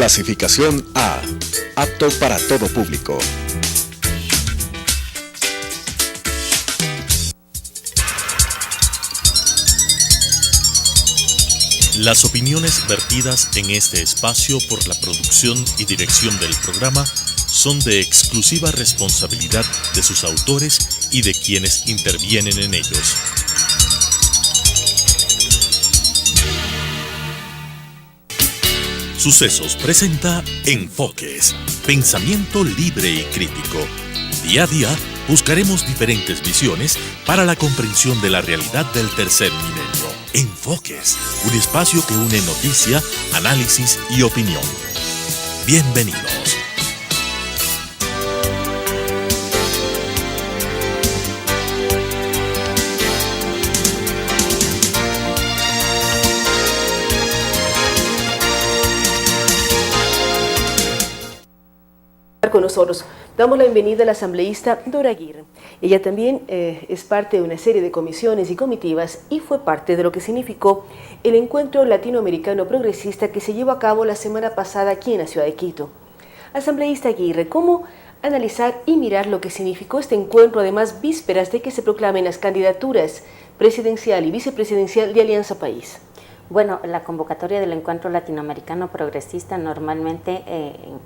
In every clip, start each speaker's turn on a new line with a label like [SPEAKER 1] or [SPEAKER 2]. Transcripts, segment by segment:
[SPEAKER 1] Clasificación A. Apto para todo público.
[SPEAKER 2] Las opiniones vertidas en este espacio por la producción y dirección del programa son de exclusiva responsabilidad de sus autores y de quienes intervienen en ellos. Sucesos presenta Enfoques, pensamiento libre y crítico. Día a día buscaremos diferentes visiones para la comprensión de la realidad del tercer milenio. Enfoques, un espacio que une noticia, análisis y opinión. Bienvenidos.
[SPEAKER 3] Con nosotros damos la bienvenida a la asambleísta Dora Aguirre. Ella también es parte de una serie de comisiones y comitivas y fue parte de lo que significó el encuentro latinoamericano progresista que se llevó a cabo la semana pasada aquí en la ciudad de Quito. Asambleísta Aguirre, ¿cómo analizar y mirar lo que significó este encuentro, además vísperas de que se proclamen las candidaturas presidencial y vicepresidencial de Alianza País?
[SPEAKER 4] Bueno, la convocatoria del Encuentro Latinoamericano Progresista normalmente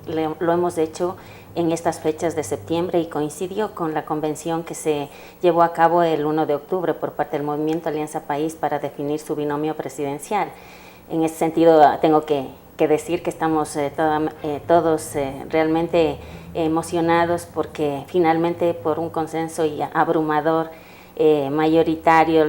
[SPEAKER 4] lo hemos hecho en estas fechas de septiembre y coincidió con la convención que se llevó a cabo el 1 de octubre por parte del Movimiento Alianza País para definir su binomio presidencial. En ese sentido, tengo que decir que estamos todos realmente emocionados porque finalmente por un consenso y abrumador mayoritario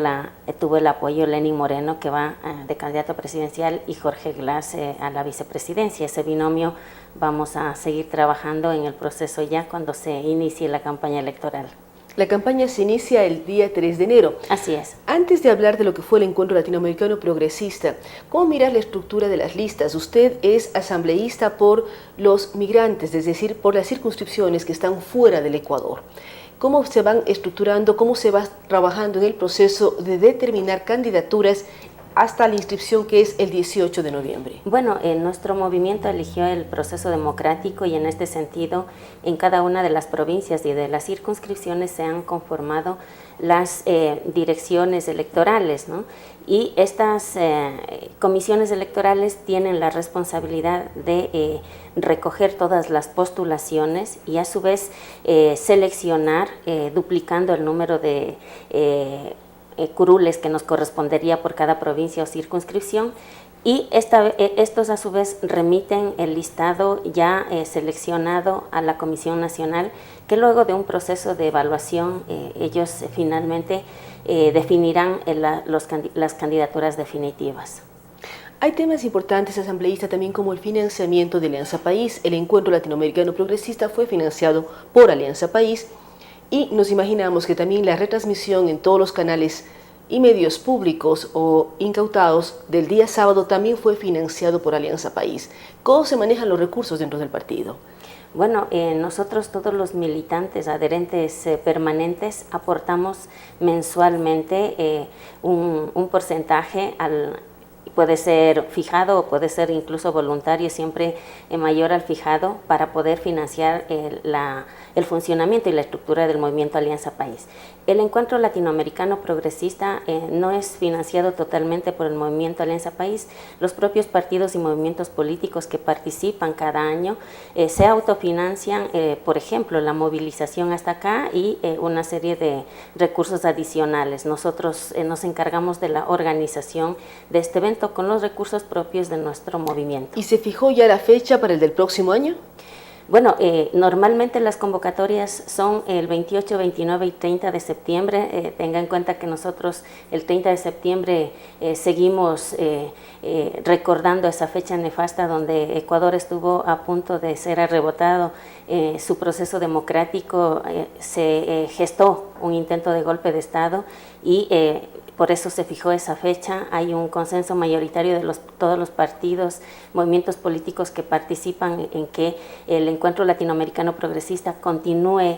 [SPEAKER 4] tuvo el apoyo Lenín Moreno, que va de candidato presidencial, y Jorge Glass a la vicepresidencia. Ese binomio vamos a seguir trabajando en el proceso ya cuando se inicie la campaña electoral.
[SPEAKER 3] La campaña se inicia el día 3 de enero.
[SPEAKER 4] Así es.
[SPEAKER 3] Antes de hablar de lo que fue el Encuentro Latinoamericano Progresista, ¿cómo mirar la estructura de las listas? Usted es asambleísta por los migrantes, es decir, por las circunscripciones que están fuera del Ecuador. ¿Cómo se van estructurando, cómo se va trabajando en el proceso de determinar candidaturas hasta la inscripción, que es el 18 de noviembre?
[SPEAKER 4] Bueno, nuestro movimiento eligió el proceso democrático y en este sentido en cada una de las provincias y de las circunscripciones se han conformado las direcciones electorales, ¿no? Y estas comisiones electorales tienen la responsabilidad de recoger todas las postulaciones y a su vez seleccionar, duplicando el número de curules que nos correspondería por cada provincia o circunscripción, y estos a su vez remiten el listado ya seleccionado a la Comisión Nacional, que luego de un proceso de evaluación ellos finalmente definirán las candidaturas definitivas.
[SPEAKER 3] Hay temas importantes, asambleísta, también como el financiamiento de Alianza País. El Encuentro Latinoamericano Progresista fue financiado por Alianza País y nos imaginamos que también la retransmisión en todos los canales y medios públicos o incautados del día sábado también fue financiado por Alianza País. ¿Cómo se manejan los recursos dentro del partido?
[SPEAKER 4] Bueno, nosotros todos los militantes, adherentes permanentes, aportamos mensualmente un porcentaje puede ser fijado o puede ser incluso voluntario, siempre mayor al fijado, para poder financiar el funcionamiento y la estructura del movimiento Alianza País. El Encuentro Latinoamericano Progresista no es financiado totalmente por el movimiento Alianza País. Los propios partidos y movimientos políticos que participan cada año se autofinancian, por ejemplo, la movilización hasta acá y una serie de recursos adicionales. Nosotros nos encargamos de la organización de este evento con los recursos propios de nuestro movimiento.
[SPEAKER 3] ¿Y se fijó ya la fecha para el del próximo año?
[SPEAKER 4] Bueno, normalmente las convocatorias son el 28, 29 y 30 de septiembre. Tenga en cuenta que nosotros el 30 de septiembre seguimos recordando esa fecha nefasta donde Ecuador estuvo a punto de ser arrebotado. Su proceso democrático se gestó un intento de golpe de Estado y por eso se fijó esa fecha. Hay un consenso mayoritario de todos los partidos, movimientos políticos que participan en que el Encuentro Latinoamericano Progresista continúe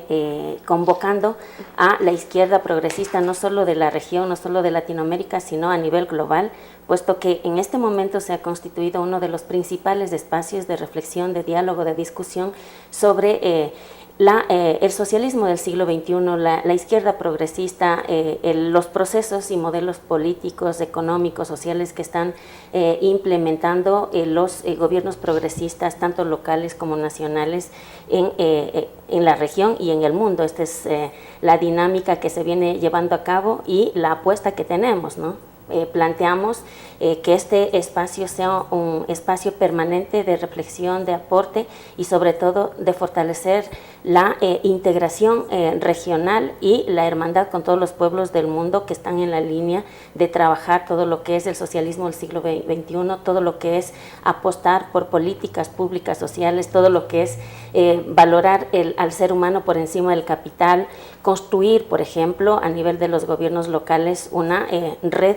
[SPEAKER 4] convocando a la izquierda progresista, no solo de la región, no solo de Latinoamérica, sino a nivel global, puesto que en este momento se ha constituido uno de los principales espacios de reflexión, de diálogo, de discusión sobre el socialismo del siglo XXI, la izquierda progresista, los procesos y modelos políticos, económicos, sociales que están implementando los gobiernos progresistas, tanto locales como nacionales, en la región y en el mundo. Esta es la dinámica que se viene llevando a cabo y la apuesta que tenemos, ¿no? Planteamos que este espacio sea un espacio permanente de reflexión, de aporte y sobre todo de fortalecer la integración regional y la hermandad con todos los pueblos del mundo que están en la línea de trabajar todo lo que es el socialismo del siglo XXI, todo lo que es apostar por políticas públicas sociales, todo lo que es valorar al ser humano por encima del capital, construir, por ejemplo, a nivel de los gobiernos locales una red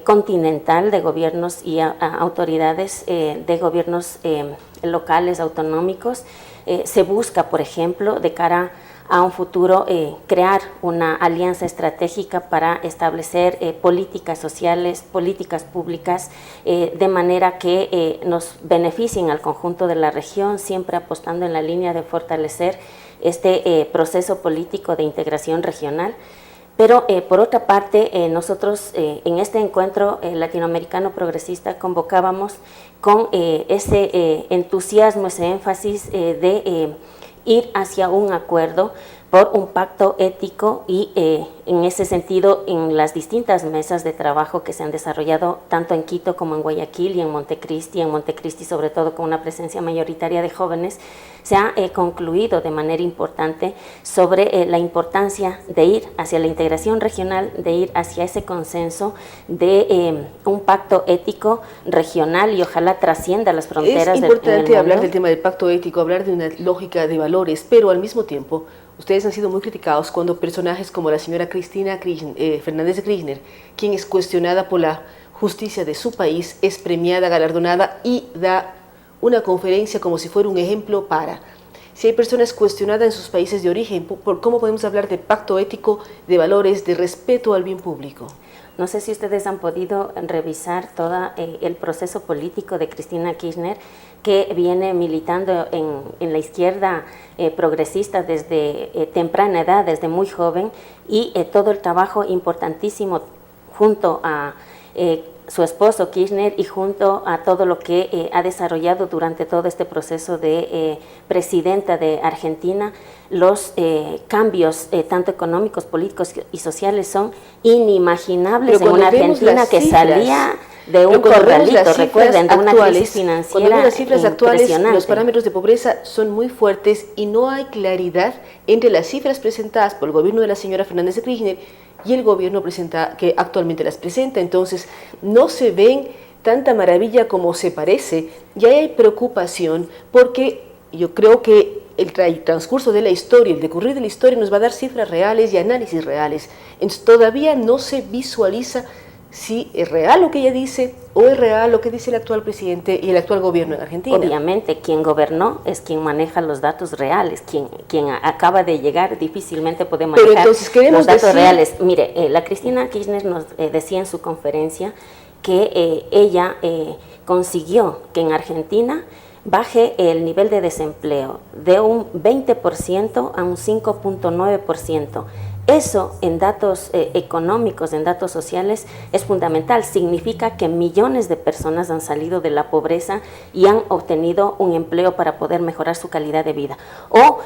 [SPEAKER 4] continental de gobiernos y autoridades de gobiernos locales, autonómicos. Se busca, por ejemplo, de cara a un futuro, crear una alianza estratégica para establecer políticas sociales, políticas públicas, de manera que nos beneficien al conjunto de la región, siempre apostando en la línea de fortalecer este proceso político de integración regional. Pero por otra parte, nosotros en este encuentro latinoamericano progresista convocábamos con ese entusiasmo, ese énfasis de ir hacia un acuerdo por un pacto ético y en ese sentido en las distintas mesas de trabajo que se han desarrollado tanto en Quito como en Guayaquil y en Montecristi sobre todo con una presencia mayoritaria de jóvenes, se ha concluido de manera importante sobre la importancia de ir hacia la integración regional, de ir hacia ese consenso de un pacto ético regional y ojalá trascienda las fronteras.
[SPEAKER 3] Es importante hablar del tema del pacto ético, hablar de una lógica de valores, pero al mismo tiempo ustedes han sido muy criticados cuando personajes como la señora Cristina Fernández de Kirchner, quien es cuestionada por la justicia de su país, es premiada, galardonada y da una conferencia como si fuera un ejemplo para. Si hay personas cuestionadas en sus países de origen, ¿cómo podemos hablar de pacto ético, de valores, de respeto al bien público?
[SPEAKER 4] No sé si ustedes han podido revisar todo el proceso político de Cristina Kirchner, que viene militando en la izquierda progresista desde temprana edad, desde muy joven, y todo el trabajo importantísimo junto a su esposo Kirchner y junto a todo lo que ha desarrollado durante todo este proceso de presidenta de Argentina. Los cambios tanto económicos, políticos y sociales son inimaginables en una Argentina que salía de un corralito, recuerden, de una crisis financiera.
[SPEAKER 3] Cuando vemos las cifras actuales, los parámetros de pobreza son muy fuertes y no hay claridad entre las cifras presentadas por el gobierno de la señora Fernández de Kirchner y el gobierno que actualmente las presenta. Entonces, no se ven tanta maravilla como se parece, y hay preocupación porque yo creo que el transcurso de la historia, el decurrir de la historia nos va a dar cifras reales y análisis reales. Entonces, todavía no se visualiza si es real lo que ella dice o es real lo que dice el actual presidente y el actual gobierno en Argentina.
[SPEAKER 4] Obviamente, quien gobernó es quien maneja los datos reales, quien acaba de llegar difícilmente puede manejar los datos reales. Mire, la Cristina Kirchner nos decía en su conferencia que ella consiguió que en Argentina baje el nivel de desempleo de un 20% a un 5.9%. Eso en datos económicos, en datos sociales, es fundamental. Significa que millones de personas han salido de la pobreza y han obtenido un empleo para poder mejorar su calidad de vida. O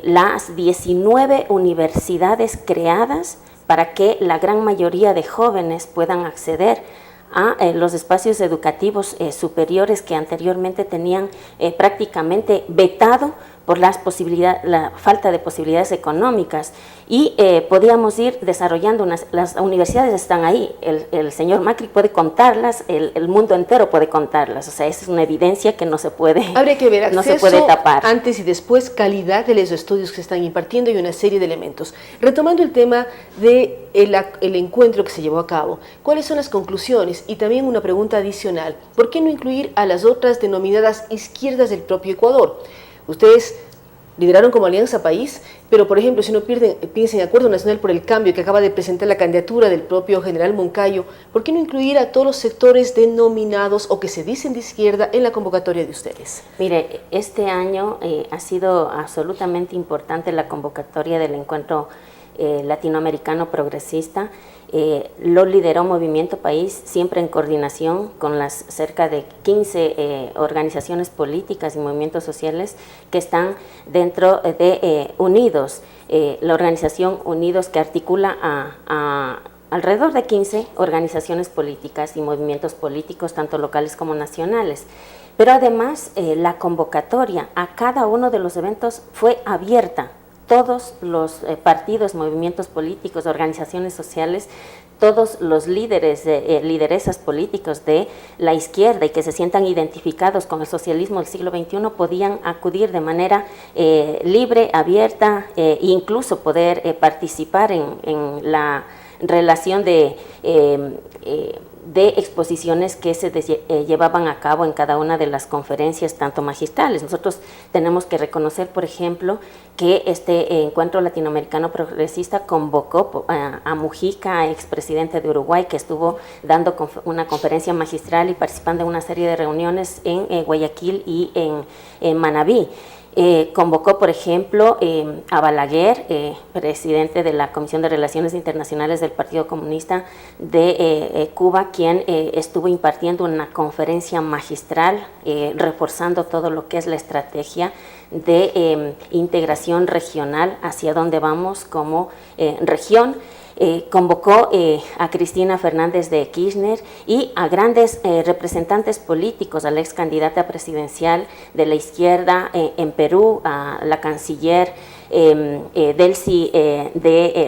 [SPEAKER 4] las 19 universidades creadas para que la gran mayoría de jóvenes puedan acceder a los espacios educativos superiores que anteriormente tenían prácticamente vetado por la falta de posibilidades económicas, y podíamos ir desarrollando las universidades están ahí, el señor Macri puede contarlas, el mundo entero puede contarlas, o sea, esa es una evidencia que no se puede,
[SPEAKER 3] habría que ver
[SPEAKER 4] no se puede tapar.
[SPEAKER 3] Antes y después, calidad de los estudios que se están impartiendo y una serie de elementos. Retomando el tema de el encuentro que se llevó a cabo? ¿Cuáles son las conclusiones? Y también una pregunta adicional, ¿por qué no incluir a las otras denominadas izquierdas del propio Ecuador? Ustedes lideraron como Alianza País, pero por ejemplo, si uno piensa en Acuerdo Nacional por el Cambio, que acaba de presentar la candidatura del propio general Moncayo, ¿por qué no incluir a todos los sectores denominados o que se dicen de izquierda en la convocatoria de ustedes?
[SPEAKER 4] Mire, este año ha sido absolutamente importante la convocatoria del encuentro latinoamericano progresista. Lo lideró Movimiento País, siempre en coordinación con las cerca de 15 organizaciones políticas y movimientos sociales que están dentro de Unidos, la organización Unidos, que articula a alrededor de 15 organizaciones políticas y movimientos políticos, tanto locales como nacionales. Pero además la convocatoria a cada uno de los eventos fue abierta. Todos los partidos, movimientos políticos, organizaciones sociales, todos los líderes, lideresas políticos de la izquierda y que se sientan identificados con el socialismo del siglo XXI podían acudir de manera libre, abierta e incluso poder participar en la relación de exposiciones que se llevaban a cabo en cada una de las conferencias, tanto magistrales. Nosotros tenemos que reconocer, por ejemplo, que este encuentro latinoamericano progresista convocó a Mujica, expresidente de Uruguay, que estuvo dando una conferencia magistral y participando en una serie de reuniones en Guayaquil y en Manabí. Convocó, por ejemplo, a Balaguer, presidente de la Comisión de Relaciones Internacionales del Partido Comunista de Cuba, quien estuvo impartiendo una conferencia magistral, reforzando todo lo que es la estrategia de integración regional, hacia dónde vamos como región. Convocó a Cristina Fernández de Kirchner y a grandes representantes políticos, a la ex candidata presidencial de la izquierda en Perú, a la canciller Delcy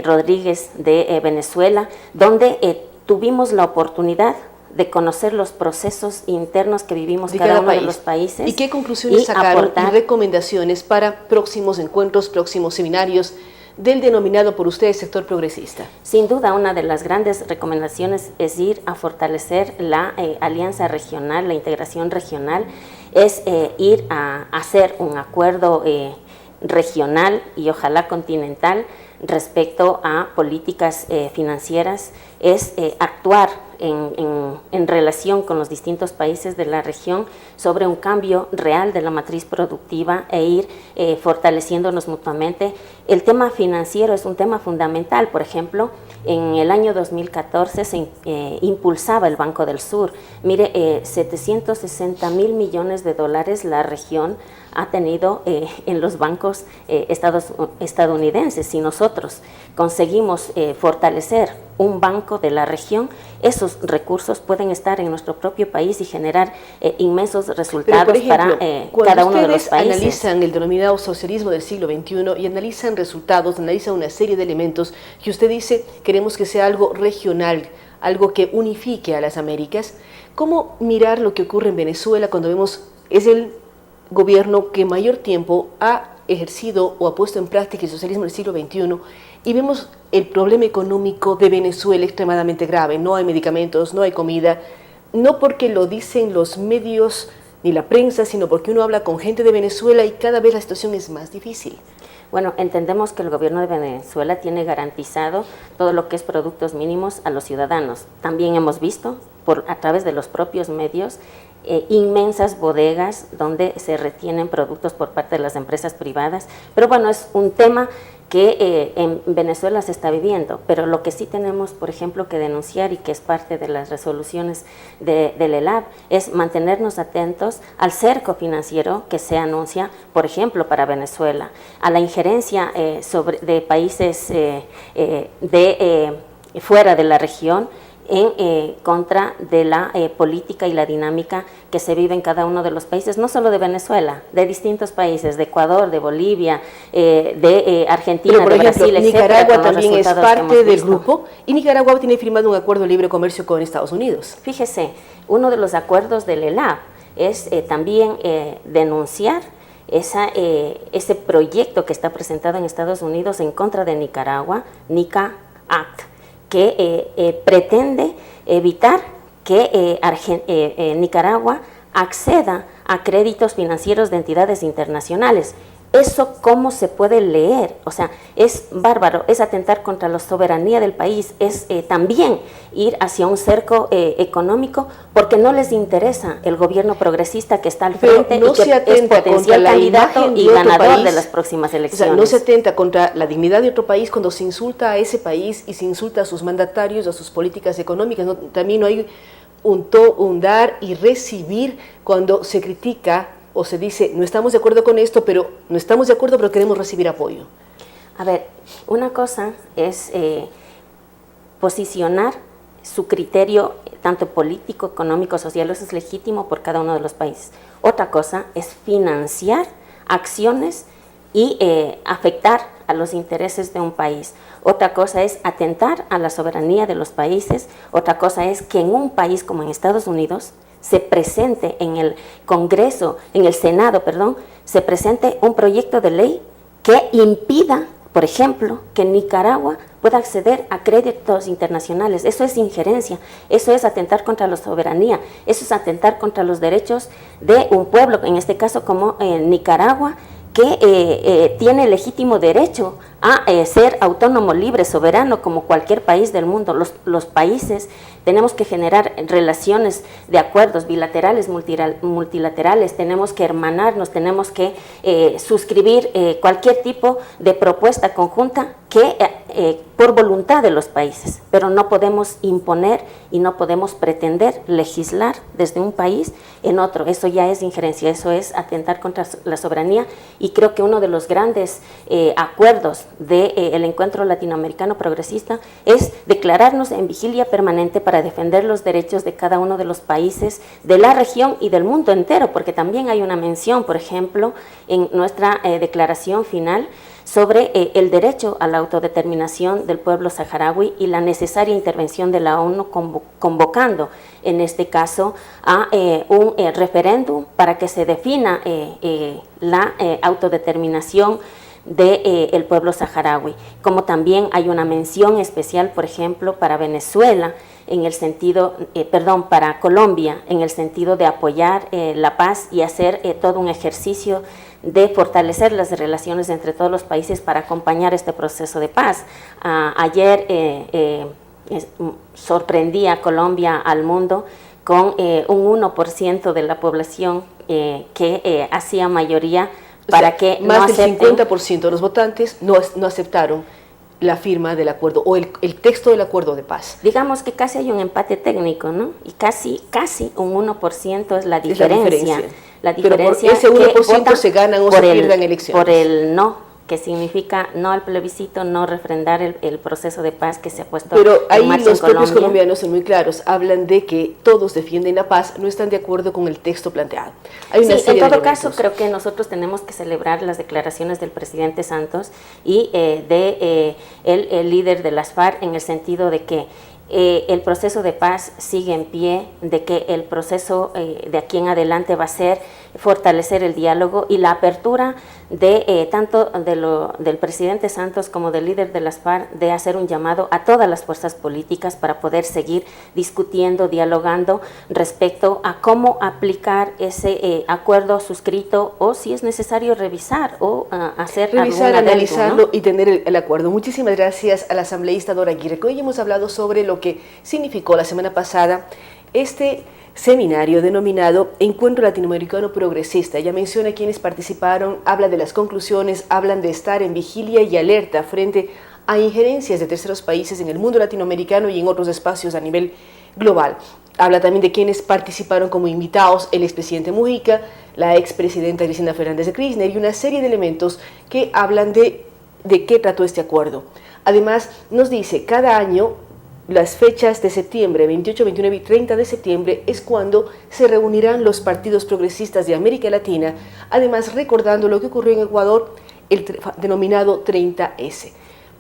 [SPEAKER 4] Rodríguez de Venezuela, donde tuvimos la oportunidad de conocer los procesos internos que vivimos cada uno de los países.
[SPEAKER 3] ¿Y qué conclusiones sacaron y recomendaciones para próximos encuentros, próximos seminarios del denominado por ustedes sector progresista?
[SPEAKER 4] Sin duda, una de las grandes recomendaciones es ir a fortalecer la alianza regional, la integración regional, es ir a hacer un acuerdo regional y ojalá continental respecto a políticas financieras, es actuar en relación con los distintos países de la región sobre un cambio real de la matriz productiva e ir fortaleciéndonos mutuamente. El tema financiero es un tema fundamental. Por ejemplo, en el año 2014 se impulsaba el Banco del Sur. Mire, 760.000 millones de dólares la región ha tenido en los bancos estadounidenses. Si nosotros conseguimos fortalecer un banco de la región, esos recursos pueden estar en nuestro propio país y generar inmensos resultados. Pero, por ejemplo, para cada uno de los países.
[SPEAKER 3] Cuando ustedes analizan el denominado socialismo del siglo XXI y analizan resultados, analizan una serie de elementos que usted dice, queremos que sea algo regional, algo que unifique a las Américas, ¿cómo mirar lo que ocurre en Venezuela cuando vemos es el gobierno que mayor tiempo ha ejercido o ha puesto en práctica el socialismo del siglo XXI y vemos el problema económico de Venezuela extremadamente grave? No hay medicamentos, no hay comida, no porque lo dicen los medios ni la prensa, sino porque uno habla con gente de Venezuela y cada vez la situación es más difícil.
[SPEAKER 4] Bueno, entendemos que el gobierno de Venezuela tiene garantizado todo lo que es productos mínimos a los ciudadanos. También hemos visto a través de los propios medios inmensas bodegas donde se retienen productos por parte de las empresas privadas, pero bueno, es un tema que en Venezuela se está viviendo, pero lo que sí tenemos, por ejemplo, que denunciar y que es parte de las resoluciones del ELAB es mantenernos atentos al cerco financiero que se anuncia, por ejemplo, para Venezuela, a la injerencia de países fuera de la región en contra de la política y la dinámica que se vive en cada uno de los países, no solo de Venezuela, de distintos países, de Ecuador, de Bolivia, de Argentina,
[SPEAKER 3] pero, por
[SPEAKER 4] de
[SPEAKER 3] ejemplo,
[SPEAKER 4] Brasil,
[SPEAKER 3] Nicaragua también es parte del grupo y Nicaragua tiene firmado un acuerdo de libre comercio con Estados Unidos.
[SPEAKER 4] Fíjese, uno de los acuerdos del ELAB es también denunciar ese proyecto que está presentado en Estados Unidos en contra de Nicaragua, NICA Act, que pretende evitar que Nicaragua acceda a créditos financieros de entidades internacionales. ¿Eso cómo se puede leer? O sea, es bárbaro, es atentar contra la soberanía del país, es también ir hacia un cerco económico, porque no les interesa el gobierno progresista que está al frente y que es potencial candidato y ganador de las próximas elecciones.
[SPEAKER 3] O sea, no se atenta contra la dignidad de otro país cuando se insulta a ese país y se insulta a sus mandatarios, a sus políticas económicas. ¿No? También no hay un dar y recibir cuando se critica o se dice, no estamos de acuerdo con esto, pero no estamos de acuerdo, pero queremos recibir apoyo.
[SPEAKER 4] A ver, una cosa es posicionar su criterio, tanto político, económico, social, eso es legítimo por cada uno de los países. Otra cosa es financiar acciones y afectar a los intereses de un país. Otra cosa es atentar a la soberanía de los países. Otra cosa es que en un país como en Estados Unidos se presente en el Congreso, en el Senado, perdón, se presente un proyecto de ley que impida, por ejemplo, que Nicaragua pueda acceder a créditos internacionales. Eso es injerencia, eso es atentar contra la soberanía, eso es atentar contra los derechos de un pueblo, en este caso como Nicaragua, que tiene legítimo derecho a ser autónomo, libre, soberano, como cualquier país del mundo. Los países tenemos que generar relaciones de acuerdos bilaterales, multilaterales, tenemos que hermanarnos, tenemos que suscribir cualquier tipo de propuesta conjunta que por voluntad de los países, pero no podemos imponer y no podemos pretender legislar desde un país en otro. Eso ya es injerencia, eso es atentar contra la soberanía, y creo que uno de los grandes acuerdos del Encuentro Latinoamericano Progresista es declararnos en vigilia permanente para defender los derechos de cada uno de los países de la región y del mundo entero, porque también hay una mención, por ejemplo, en nuestra declaración final sobre el derecho a la autodeterminación del pueblo saharaui y la necesaria intervención de la ONU convocando, en este caso, a un referéndum para que se defina la autodeterminación del pueblo saharaui. Como también hay una mención especial, por ejemplo, para Venezuela, en el sentido, para Colombia, en el sentido de apoyar la paz y hacer todo un ejercicio de fortalecer las relaciones entre todos los países para acompañar este proceso de paz. Ayer sorprendí a Colombia al mundo con un 1% de la población que hacía mayoría para que
[SPEAKER 3] más del 50% de los votantes no aceptaron la firma del acuerdo o el texto del acuerdo de paz.
[SPEAKER 4] Digamos que casi hay un empate técnico, ¿no? Y casi un 1% es la diferencia. La diferencia.
[SPEAKER 3] Pero por ese 1% se ganan o se pierdan elecciones.
[SPEAKER 4] Por el no, que significa no al plebiscito, no refrendar el proceso de paz que se ha puesto en marcha en Colombia.
[SPEAKER 3] Pero ahí los propios colombianos son muy claros, hablan de que todos defienden la paz, no están de acuerdo con el texto planteado.
[SPEAKER 4] Hay una serie en todo caso, creo que nosotros tenemos que celebrar las declaraciones del presidente Santos y el líder de las FARC, en el sentido de que el proceso de paz sigue en pie, de que el proceso de aquí en adelante va a ser fortalecer el diálogo y la apertura de tanto del presidente Santos como del líder de las FARC, de hacer un llamado a todas las fuerzas políticas para poder seguir discutiendo, dialogando respecto a cómo aplicar ese acuerdo suscrito, o si es necesario revisar o
[SPEAKER 3] analizarlo, ¿no? Y tener el acuerdo. Muchísimas gracias a la asambleísta Dora Aguirre. Hoy hemos hablado sobre lo que significó la semana pasada este seminario denominado Encuentro Latinoamericano Progresista. Ella menciona quienes participaron, habla de las conclusiones, hablan de estar en vigilia y alerta frente a injerencias de terceros países en el mundo latinoamericano y en otros espacios a nivel global. Habla también de quienes participaron como invitados, el expresidente Mujica, la expresidenta Cristina Fernández de Kirchner, y una serie de elementos que hablan de qué trató este acuerdo. Además, nos dice, cada año las fechas de septiembre, 28, 29 y 30 de septiembre, es cuando se reunirán los partidos progresistas de América Latina, además recordando lo que ocurrió en Ecuador, el denominado 30S.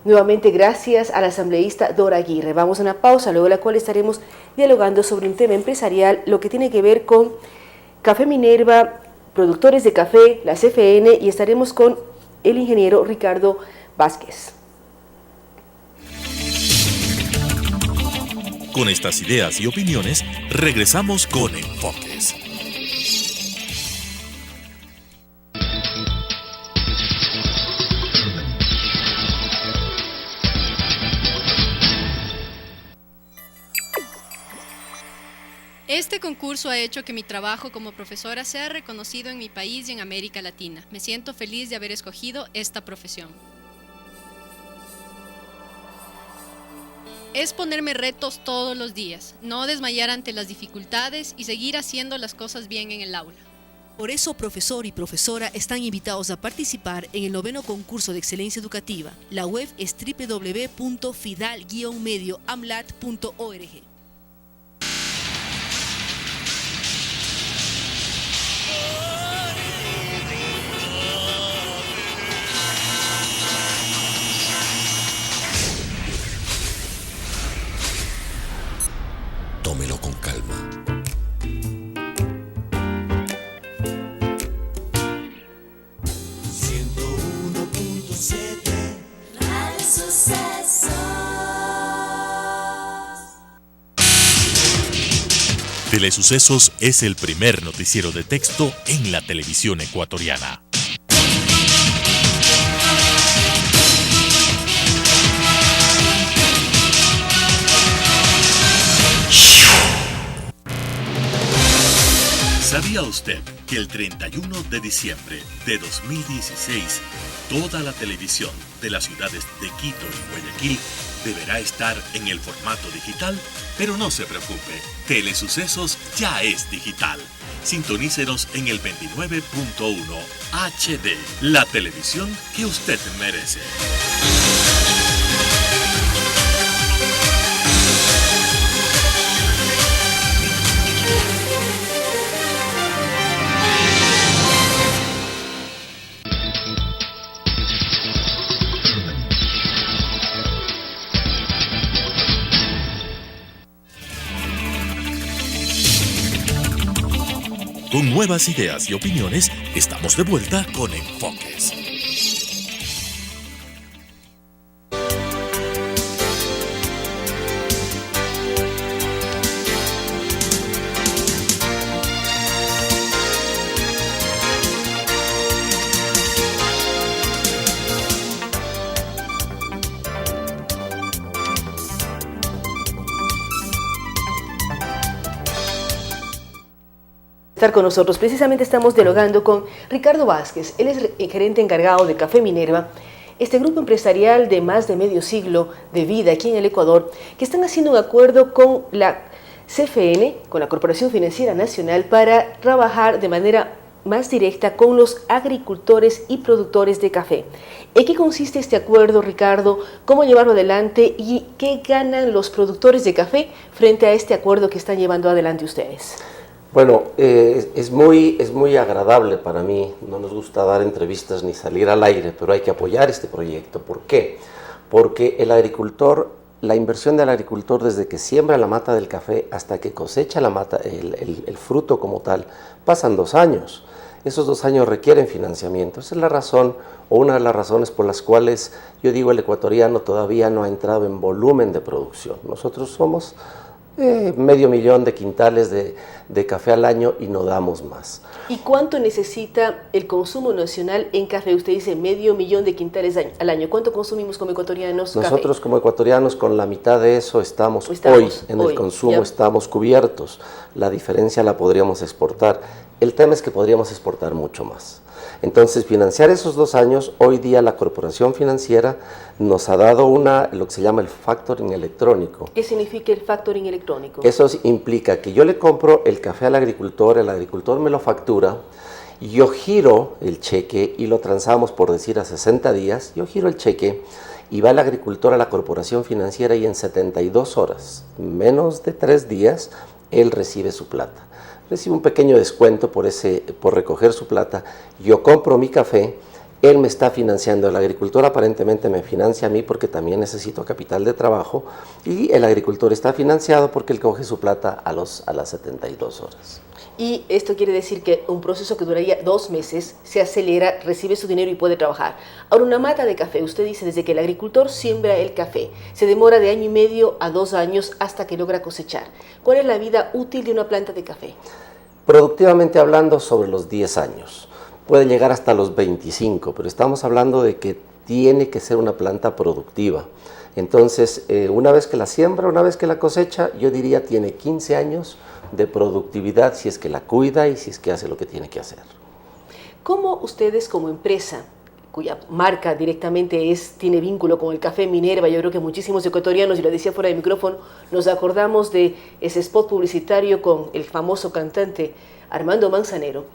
[SPEAKER 3] Nuevamente, gracias a la asambleísta Dora Aguirre. Vamos a una pausa, luego de la cual estaremos dialogando sobre un tema empresarial, lo que tiene que ver con Café Minerva, productores de café, la CFN, y estaremos con el ingeniero Ricardo Vázquez.
[SPEAKER 2] Con estas ideas y opiniones, regresamos con Enfoques.
[SPEAKER 5] Este concurso ha hecho que mi trabajo como profesora sea reconocido en mi país y en América Latina. Me siento feliz de haber escogido esta profesión. Es ponerme retos todos los días, no desmayar ante las dificultades y seguir haciendo las cosas bien en el aula.
[SPEAKER 6] Por eso, profesor y profesora están invitados a participar en el 9º concurso de excelencia educativa. La web es www.fidal-medioamlat.org.
[SPEAKER 1] Tómelo con calma.
[SPEAKER 2] Telesucesos es el primer noticiero de texto en la televisión ecuatoriana. ¿Sabía usted que el 31 de diciembre de 2016 toda la televisión de las ciudades de Quito y Guayaquil deberá estar en el formato digital? Pero no se preocupe, Telesucesos ya es digital. Sintonícenos en el 29.1 HD, la televisión que usted merece. Con nuevas ideas y opiniones, estamos de vuelta con Enfoques.
[SPEAKER 3] Estar con nosotros. Precisamente estamos dialogando con Ricardo Vázquez. Él es el gerente encargado de Café Minerva, este grupo empresarial de más de medio siglo de vida aquí en el Ecuador, que están haciendo un acuerdo con la CFN, con la Corporación Financiera Nacional, para trabajar de manera más directa con los agricultores y productores de café. ¿En qué consiste este acuerdo, Ricardo? ¿Cómo llevarlo adelante? ¿Y qué ganan los productores de café frente a este acuerdo que están llevando adelante ustedes?
[SPEAKER 7] Bueno, es muy agradable para mí. No nos gusta dar entrevistas ni salir al aire, pero hay que apoyar este proyecto. ¿Por qué? Porque el agricultor, la inversión del agricultor desde que siembra la mata del café hasta que cosecha la mata, el fruto como tal, pasan 2 años. Esos 2 años requieren financiamiento. Esa es la razón, o una de las razones por las cuales yo digo el ecuatoriano todavía no ha entrado en volumen de producción. Nosotros somos 500,000 de quintales de café al año y no damos más.
[SPEAKER 3] ¿Y cuánto necesita el consumo nacional en café? Usted dice 500,000 de quintales al año. ¿Cuánto consumimos como ecuatorianos
[SPEAKER 7] Nosotros
[SPEAKER 3] café?
[SPEAKER 7] Como ecuatorianos con la mitad de eso estamos hoy en el consumo, estamos cubiertos. La diferencia la podríamos exportar. El tema es que podríamos exportar mucho más. Entonces, financiar esos 2 años, hoy día la Corporación Financiera nos ha dado lo que se llama el factoring electrónico.
[SPEAKER 3] ¿Qué significa el factoring electrónico?
[SPEAKER 7] Eso implica que yo le compro el café al agricultor, el agricultor me lo factura, yo giro el cheque y lo transamos, por decir, a 60 días, yo giro el cheque y va el agricultor a la Corporación Financiera y en 72 horas, menos de 3 días, él recibe su plata. Recibe un pequeño descuento por recoger su plata. Yo compro mi café, él me está financiando, el agricultor aparentemente me financia a mí porque también necesito capital de trabajo, y el agricultor está financiado porque él coge su plata a las 72 horas.
[SPEAKER 3] Y esto quiere decir que un proceso que duraría 2 meses se acelera, recibe su dinero y puede trabajar. Ahora, una mata de café, usted dice, desde que el agricultor siembra el café, se demora de 1,5 años a 2 años hasta que logra cosechar. ¿Cuál es la vida útil de una planta de café?
[SPEAKER 7] Productivamente hablando, sobre los 10 años. Puede llegar hasta los 25, pero estamos hablando de que tiene que ser una planta productiva. Entonces, una vez que la siembra, una vez que la cosecha, yo diría tiene 15 años de productividad si es que la cuida y si es que hace lo que tiene que hacer.
[SPEAKER 3] ¿Cómo ustedes como empresa, cuya marca directamente tiene vínculo con el café Minerva, yo creo que muchísimos ecuatorianos, y lo decía fuera de micrófono, nos acordamos de ese spot publicitario con el famoso cantante Armando Manzanero,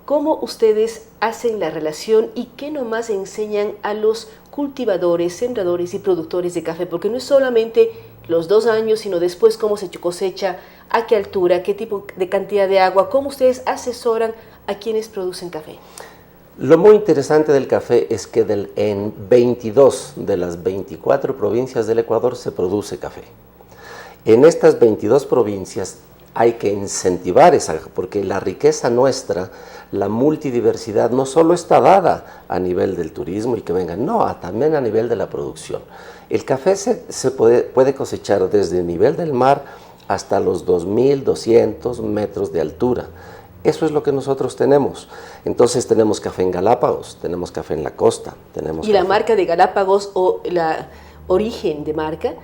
[SPEAKER 3] ¿cómo ustedes hacen la relación y qué nomás enseñan a los cultivadores, sembradores y productores de café? Porque no es solamente los 2 años, sino después cómo se cosecha, a qué altura, qué tipo de cantidad de agua, cómo ustedes asesoran a quienes producen café.
[SPEAKER 7] Lo muy interesante del café es que en 22 de las 24 provincias del Ecuador se produce café. En estas 22 provincias hay que incentivar porque la riqueza nuestra, la multidiversidad, no solo está dada a nivel del turismo y que vengan, no, también a nivel de la producción. El café se puede cosechar desde el nivel del mar hasta los 2.200 metros de altura. Eso es lo que nosotros tenemos. Entonces tenemos café en Galápagos, tenemos café en la costa.
[SPEAKER 3] Y la marca de Galápagos o la origen de marca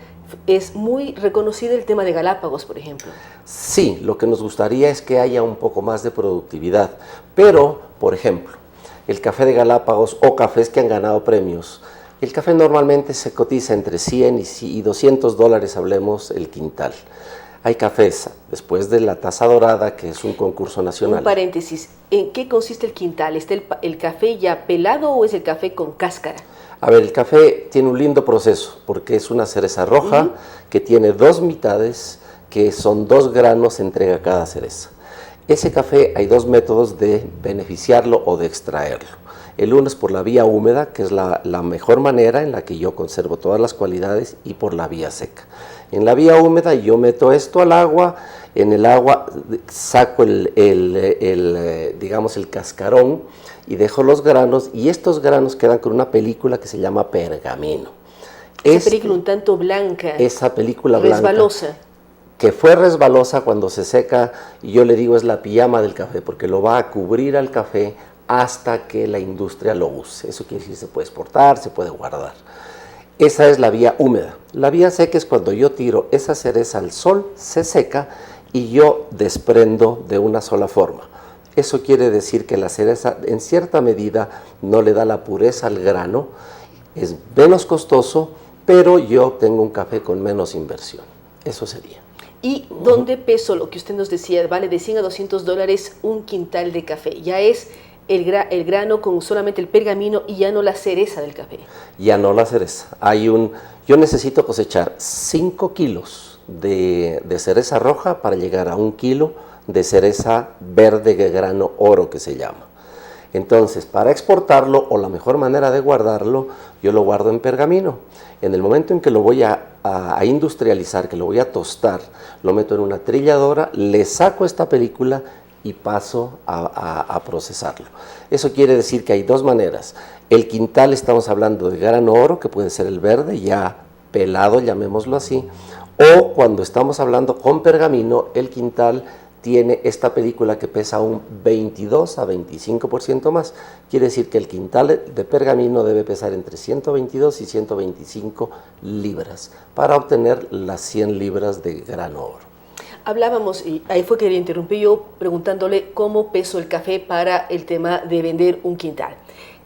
[SPEAKER 3] es muy reconocida, el tema de Galápagos, por ejemplo.
[SPEAKER 7] Sí, lo que nos gustaría es que haya un poco más de productividad. Pero, por ejemplo, el café de Galápagos o cafés que han ganado premios, el café normalmente se cotiza entre 100 y $200, hablemos, el quintal. Hay cafés, después de la Taza Dorada, que es un concurso nacional.
[SPEAKER 3] Un paréntesis, ¿en qué consiste el quintal? ¿Está el café ya pelado o es el café con cáscara?
[SPEAKER 7] A ver, el café tiene un lindo proceso, porque es una cereza roja que tiene 2 mitades, que son 2 granos, entrega cada cereza. Ese café hay 2 métodos de beneficiarlo o de extraerlo. El uno es por la vía húmeda, que es la mejor manera en la que yo conservo todas las cualidades, y por la vía seca. En la vía húmeda yo meto esto al agua, en el agua saco digamos el cascarón y dejo los granos, y estos granos quedan con una película que se llama pergamino.
[SPEAKER 3] Esa película un tanto blanca.
[SPEAKER 7] Esa película blanca.
[SPEAKER 3] Resbalosa.
[SPEAKER 7] Que fue resbalosa cuando se seca, y yo le digo es la pijama del café, porque lo va a cubrir al café hasta que la industria lo use. Eso quiere decir se puede exportar, se puede guardar. Esa es la vía húmeda. La vía seca es cuando yo tiro esa cereza al sol, se seca y yo desprendo de una sola forma. Eso quiere decir que la cereza en cierta medida no le da la pureza al grano, es menos costoso, pero yo obtengo un café con menos inversión. Eso sería.
[SPEAKER 3] ¿Y dónde peso lo que usted nos decía? Vale de $100 a $200 un quintal de café. Ya es el grano con solamente el pergamino y ya no la cereza del café. Ya no la cereza.
[SPEAKER 7] Yo necesito cosechar 5 kilos de cereza roja para llegar a 1 kilo de cereza verde de grano oro, que se llama. Entonces, para exportarlo, o la mejor manera de guardarlo, yo lo guardo en pergamino. En el momento en que lo voy a industrializar, que lo voy a tostar, lo meto en una trilladora, le saco esta película y paso a procesarlo. Eso quiere decir que hay 2 maneras. El quintal, estamos hablando de grano oro, que puede ser el verde, ya pelado, llamémoslo así, o cuando estamos hablando con pergamino, el quintal tiene esta película que pesa un 22 a 25% más. Quiere decir que el quintal de pergamino debe pesar entre 122 y 125 libras para obtener las 100 libras de grano oro.
[SPEAKER 3] Hablábamos, y ahí fue que le interrumpí yo preguntándole cómo peso el café para el tema de vender un quintal.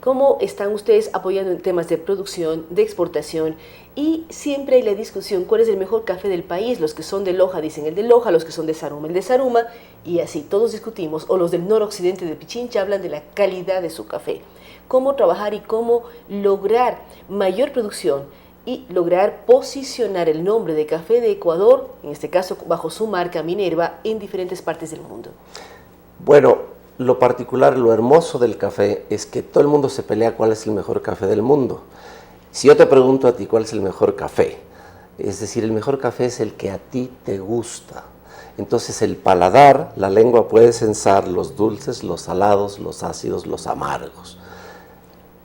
[SPEAKER 3] ¿Cómo están ustedes apoyando en temas de producción, de exportación? Y siempre hay la discusión, ¿cuál es el mejor café del país? Los que son de Loja dicen el de Loja, los que son de Zaruma el de Zaruma, y así todos discutimos. O los del noroccidente de Pichincha hablan de la calidad de su café. ¿Cómo trabajar y cómo lograr mayor producción y lograr posicionar el nombre de Café de Ecuador, en este caso bajo su marca Minerva, en diferentes partes del mundo?
[SPEAKER 7] Bueno, lo particular, lo hermoso del café es que todo el mundo se pelea cuál es el mejor café del mundo. Si yo te pregunto a ti cuál es el mejor café, es decir, el mejor café es el que a ti te gusta. Entonces el paladar, la lengua puede sensar los dulces, los salados, los ácidos, los amargos.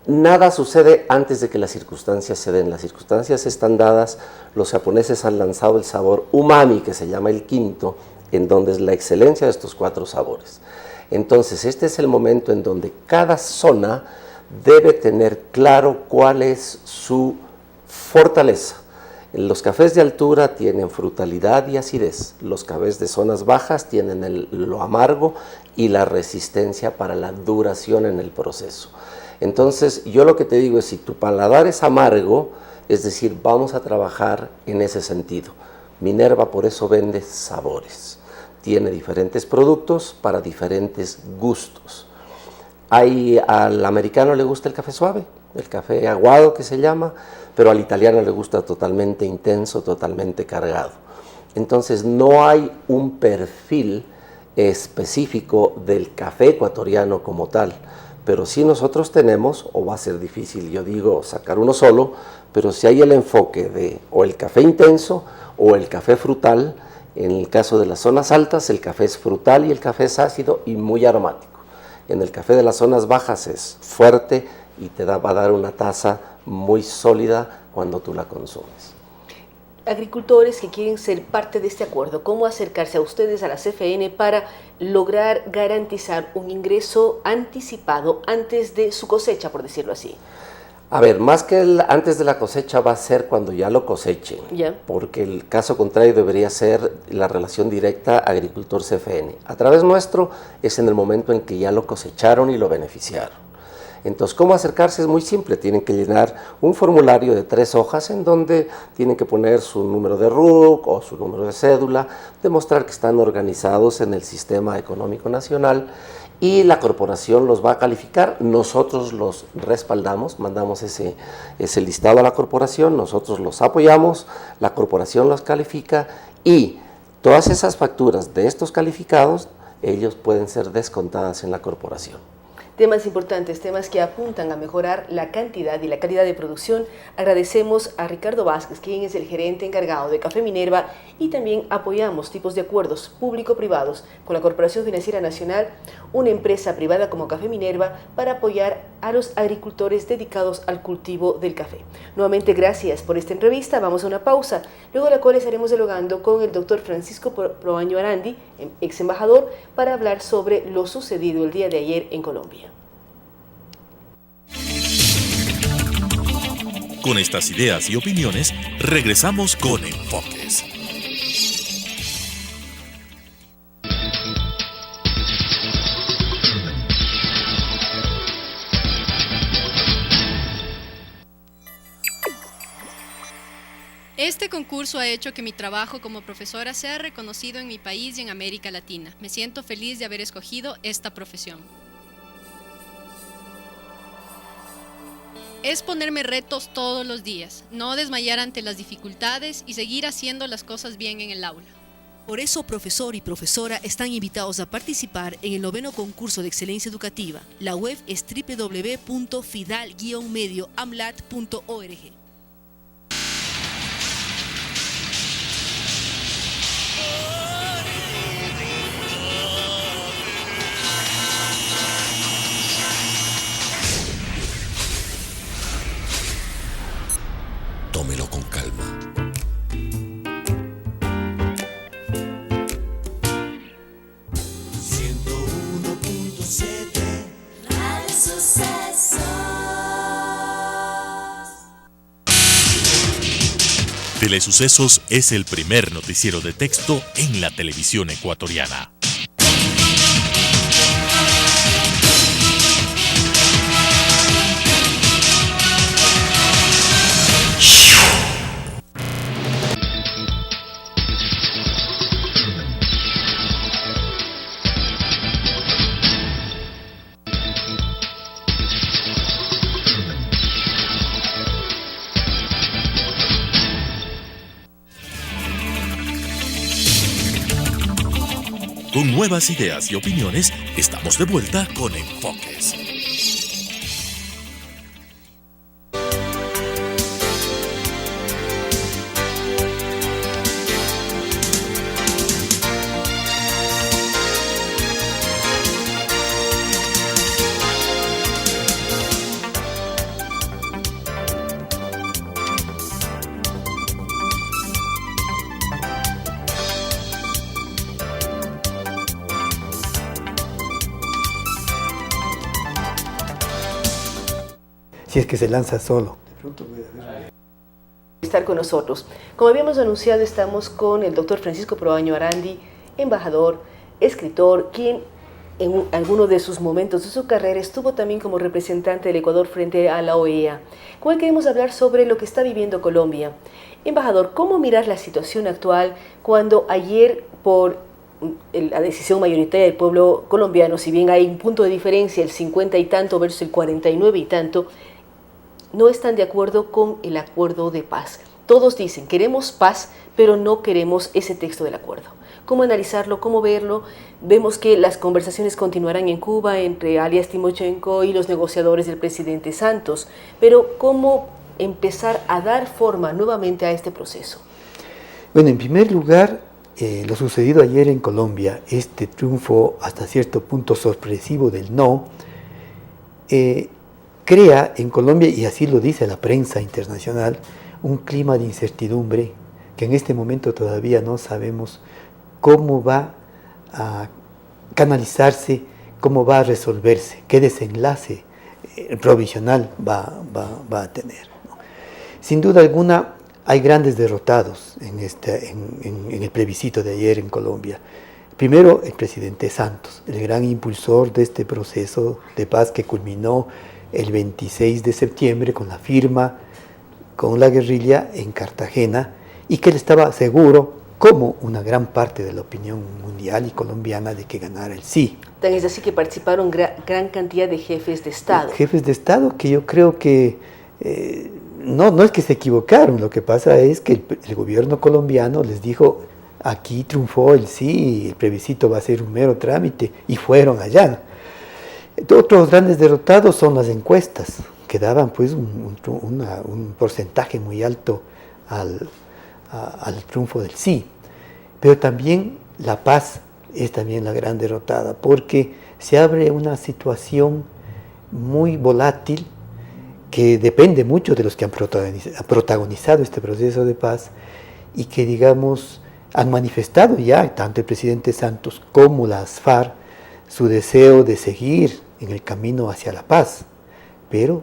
[SPEAKER 7] Nada sucede antes de que las circunstancias se den. Las circunstancias están dadas, los japoneses han lanzado el sabor umami, que se llama el quinto, en donde es la excelencia de estos 4 sabores. Entonces este es el momento en donde cada zona debe tener claro cuál es su fortaleza. Los cafés de altura tienen frutalidad y acidez, los cafés de zonas bajas tienen lo amargo y la resistencia para la duración en el proceso. Entonces yo lo que te digo es, si tu paladar es amargo, es decir, vamos a trabajar en ese sentido. Minerva por eso vende sabores, tiene diferentes productos para diferentes gustos. Al americano le gusta el café suave, el café aguado que se llama, pero al italiano le gusta totalmente intenso, totalmente cargado. Entonces no hay un perfil específico del café ecuatoriano como tal, pero sí nosotros tenemos, o va a ser difícil, yo digo, sacar uno solo, pero si hay el enfoque de o el café intenso o el café frutal. En el caso de las zonas altas, el café es frutal y el café es ácido y muy aromático. En el café de las zonas bajas es fuerte y va a dar una taza muy sólida cuando tú la consumes.
[SPEAKER 3] Agricultores que quieren ser parte de este acuerdo, ¿cómo acercarse a ustedes, a la CFN, para lograr garantizar un ingreso anticipado antes de su cosecha, por decirlo así?
[SPEAKER 7] A ver, más que antes de la cosecha va a ser cuando ya lo cosechen, porque el caso contrario debería ser la relación directa agricultor-CFN. A través nuestro es en el momento en que ya lo cosecharon y lo beneficiaron. Entonces, ¿cómo acercarse? Es muy simple, tienen que llenar un formulario de 3 hojas en donde tienen que poner su número de RUC o su número de cédula, demostrar que están organizados en el sistema económico nacional y la corporación los va a calificar, nosotros los respaldamos, mandamos ese listado a la corporación, nosotros los apoyamos, la corporación los califica y todas esas facturas de estos calificados, ellos pueden ser descontadas en la corporación.
[SPEAKER 3] Temas importantes, temas que apuntan a mejorar la cantidad y la calidad de producción. Agradecemos a Ricardo Vázquez, quien es el gerente encargado de Café Minerva, y también apoyamos tipos de acuerdos público-privados con la Corporación Financiera Nacional, una empresa privada como Café Minerva, para apoyar a los agricultores dedicados al cultivo del café. Nuevamente, gracias por esta entrevista. Vamos a una pausa, luego de la cual estaremos dialogando con el doctor Francisco Proaño Arandi, ex embajador, para hablar sobre lo sucedido el día de ayer en Colombia.
[SPEAKER 2] Con estas ideas y opiniones, regresamos con Enfoques.
[SPEAKER 5] Este concurso ha hecho que mi trabajo como profesora sea reconocido en mi país y en América Latina. Me siento feliz de haber escogido esta profesión. Es ponerme retos todos los días, no desmayar ante las dificultades y seguir haciendo las cosas bien en el aula.
[SPEAKER 6] Por eso, profesor y profesora están invitados a participar en el 9º concurso de excelencia educativa. La web es www.fidal-medioamlat.org.
[SPEAKER 2] Tómelo con calma. Telesucesos es el primer noticiero de texto en la televisión ecuatoriana. Con nuevas ideas y opiniones, Estamos de vuelta con Enfoques.
[SPEAKER 8] Si es que se lanza solo.
[SPEAKER 3] Estar con nosotros. Como habíamos anunciado, estamos con el doctor Francisco Proaño Arandi, embajador, escritor, quien en alguno de sus momentos de su carrera estuvo también como representante del Ecuador frente a la OEA. Con él queremos hablar sobre lo que está viviendo Colombia. Embajador, ¿cómo mirar la situación actual cuando ayer, por la decisión mayoritaria del pueblo colombiano, si bien hay un punto de diferencia, el 50 y tanto versus el 49 y tanto, no están de acuerdo con el acuerdo de paz? Todos dicen, queremos paz, pero no queremos ese texto del acuerdo. ¿Cómo analizarlo? ¿Cómo verlo? Vemos que las conversaciones continuarán en Cuba entre alias Timochenko y los negociadores del presidente Santos, pero ¿cómo empezar a dar forma nuevamente a este proceso?
[SPEAKER 8] Bueno, en primer lugar, lo sucedido ayer en Colombia, este triunfo hasta cierto punto sorpresivo del no, crea en Colombia, y así lo dice la prensa internacional, un clima de incertidumbre que en este momento todavía no sabemos cómo va a canalizarse, cómo va a resolverse, qué desenlace provisional va a tener, ¿no? Sin duda alguna hay grandes derrotados en el plebiscito de ayer en Colombia. Primero, el presidente Santos, el gran impulsor de este proceso de paz que culminó el 26 de septiembre con la firma con la guerrilla en Cartagena, y que él estaba seguro, como una gran parte de la opinión mundial y colombiana, de que ganara el sí.
[SPEAKER 3] Tan es así que participaron gran cantidad de jefes de Estado.
[SPEAKER 8] Jefes de Estado que yo creo que no es que se equivocaron, lo que pasa es que el gobierno colombiano les dijo: aquí triunfó el sí, el plebiscito va a ser un mero trámite, y fueron allá. Otros grandes derrotados son las encuestas, que daban pues un porcentaje muy alto al triunfo del sí. Pero también la paz es también la gran derrotada, porque se abre una situación muy volátil que depende mucho de los que han protagonizado este proceso de paz, y que, digamos, han manifestado ya tanto el presidente Santos como las FARC su deseo de seguir en el camino hacia la paz, pero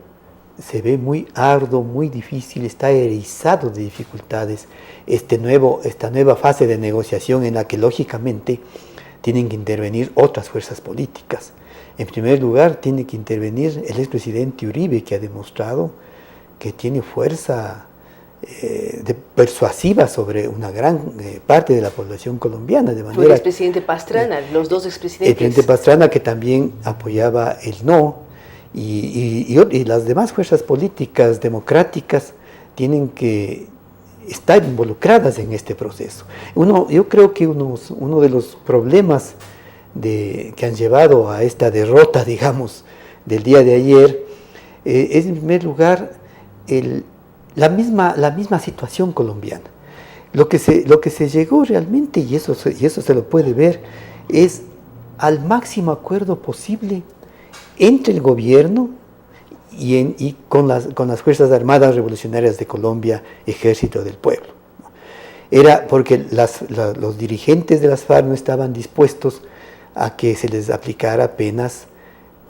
[SPEAKER 8] se ve muy arduo, muy difícil, está erizado de dificultades esta nueva fase de negociación, en la que lógicamente tienen que intervenir otras fuerzas políticas. En primer lugar, tiene que intervenir el expresidente Uribe, que ha demostrado que tiene fuerza persuasiva sobre una gran parte de la población colombiana. De manera,
[SPEAKER 3] el expresidente Pastrana, los dos expresidentes.
[SPEAKER 8] El presidente Pastrana, que también apoyaba el no, y las demás fuerzas políticas democráticas tienen que estar involucradas en este proceso. Yo creo que uno de los problemas que han llevado a esta derrota, digamos, del día de ayer, es en primer lugar la misma situación colombiana. Lo que se llegó realmente, y eso se lo puede ver, es al máximo acuerdo posible entre el gobierno y con las Fuerzas Armadas Revolucionarias de Colombia, Ejército del Pueblo. Era porque los dirigentes de las FARC no estaban dispuestos a que se les aplicara penas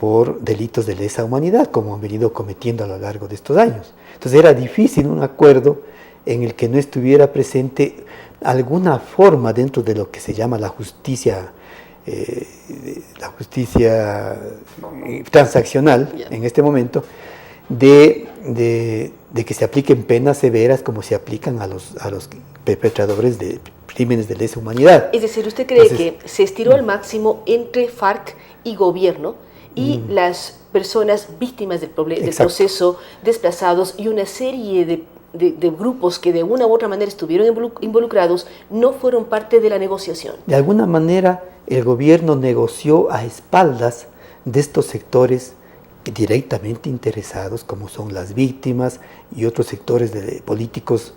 [SPEAKER 8] por delitos de lesa humanidad, como han venido cometiendo a lo largo de estos años. Entonces era difícil un acuerdo en el que no estuviera presente alguna forma, dentro de lo que se llama la justicia transaccional en este momento, de que se apliquen penas severas como se aplican a los perpetradores de crímenes de lesa humanidad.
[SPEAKER 3] Es decir, ¿usted cree que se estiró al máximo entre FARC y gobierno y las personas víctimas del proceso, desplazados, y una serie de de grupos que de una u otra manera estuvieron involucrados no fueron parte de la negociación.
[SPEAKER 8] De alguna manera el gobierno negoció a espaldas de estos sectores directamente interesados, como son las víctimas y otros sectores políticos